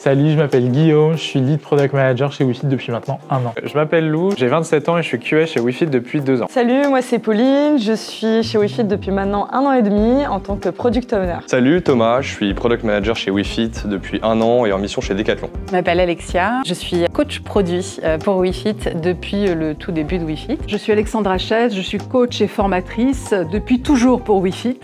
Salut, je m'appelle Guillaume, je suis Lead Product Manager chez WeFit depuis maintenant 1 an. Je m'appelle Lou, j'ai 27 ans et je suis QA chez WeFit depuis 2 ans. Salut, moi c'est Pauline, je suis chez WeFit depuis maintenant 1 an et demi en tant que Product Owner. Salut, Thomas, je suis Product Manager chez WeFit depuis 1 an et en mission chez Decathlon. Je m'appelle Alexia, je suis coach produit pour WeFit depuis le tout début de WeFit. Je suis Alexandra Chaise, je suis coach et formatrice depuis toujours pour WeFit.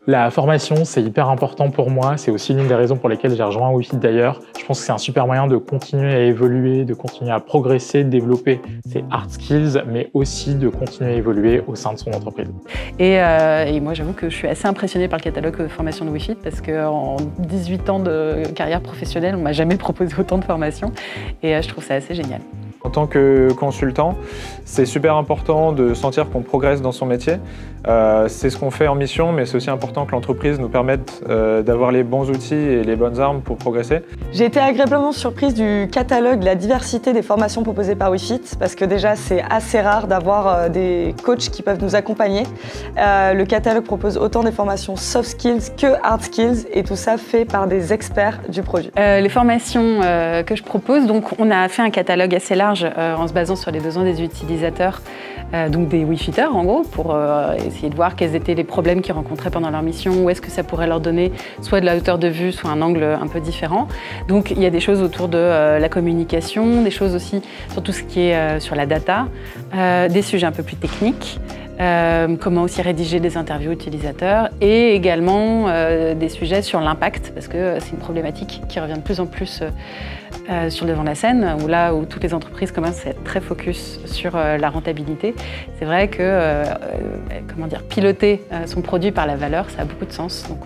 La formation, c'est hyper important pour moi. C'est aussi l'une des raisons pour lesquelles j'ai rejoint WeFit d'ailleurs. Je pense que c'est un super moyen de continuer à évoluer, de continuer à progresser, de développer ses hard skills, mais aussi de continuer à évoluer au sein de son entreprise. Et moi, j'avoue que je suis assez impressionnée par le catalogue de formation de WeFit parce qu'en 18 ans de carrière professionnelle, on ne m'a jamais proposé autant de formations et je trouve ça assez génial. En tant que consultant, c'est super important de sentir qu'on progresse dans son métier. C'est ce qu'on fait en mission, mais c'est aussi important que l'entreprise nous permette d'avoir les bons outils et les bonnes armes pour progresser. J'ai été agréablement surprise du catalogue, de la diversité des formations proposées par WeFit, parce que déjà c'est assez rare d'avoir des coachs qui peuvent nous accompagner. Le catalogue propose autant des formations soft skills que hard skills, et tout ça fait par des experts du produit. Les formations que je propose, donc on a fait un catalogue assez large en se basant sur les besoins des utilisateurs, donc des WeFitters en gros, pour essayer de voir quels étaient les problèmes qu'ils rencontraient pendant leur mission, où est-ce que ça pourrait leur donner soit de la hauteur de vue, soit un angle un peu différent. Donc il y a des choses autour de la communication, des choses aussi sur tout ce qui est sur la data, des sujets un peu plus techniques. Comment aussi rédiger des interviews utilisateurs et également des sujets sur l'impact parce que c'est une problématique qui revient de plus en plus sur le devant de la scène où toutes les entreprises commencent à être très focus sur la rentabilité. C'est vrai que piloter son produit par la valeur, ça a beaucoup de sens. Donc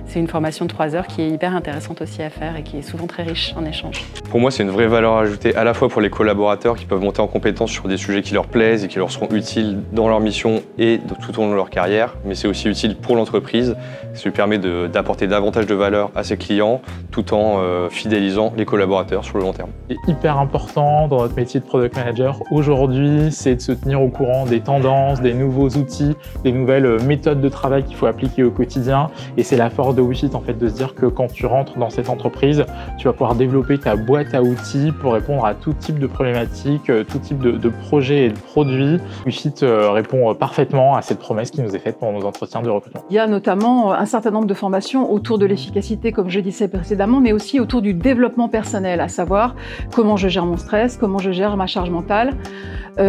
c'est une formation de 3 heures qui est hyper intéressante aussi à faire et qui est souvent très riche en échanges. Pour moi, c'est une vraie valeur ajoutée à la fois pour les collaborateurs qui peuvent monter en compétence sur des sujets qui leur plaisent et qui leur seront utiles dans leur mission et tout au long de leur carrière, mais c'est aussi utile pour l'entreprise. Ça lui permet d'apporter davantage de valeur à ses clients tout en fidélisant les collaborateurs sur le long terme. C'est hyper important dans notre métier de Product Manager aujourd'hui, c'est de se tenir au courant des tendances, des nouveaux outils, des nouvelles méthodes de travail qu'il faut appliquer au quotidien. Et c'est la force de WeFit en fait de se dire que quand tu rentres dans cette entreprise, tu vas pouvoir développer ta boîte à outils pour répondre à tout type de problématiques, tout type de projets et de produits. WeFit répond parfaitement à cette promesse qui nous est faite pendant nos entretiens de recrutement. Il y a notamment un certain nombre de formations autour de l'efficacité, comme je disais précédemment, mais aussi autour du développement personnel, à savoir comment je gère mon stress, comment je gère ma charge mentale,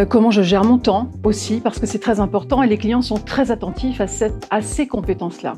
comment je gère mon temps aussi, parce que c'est très important et les clients sont très attentifs à ces compétences-là.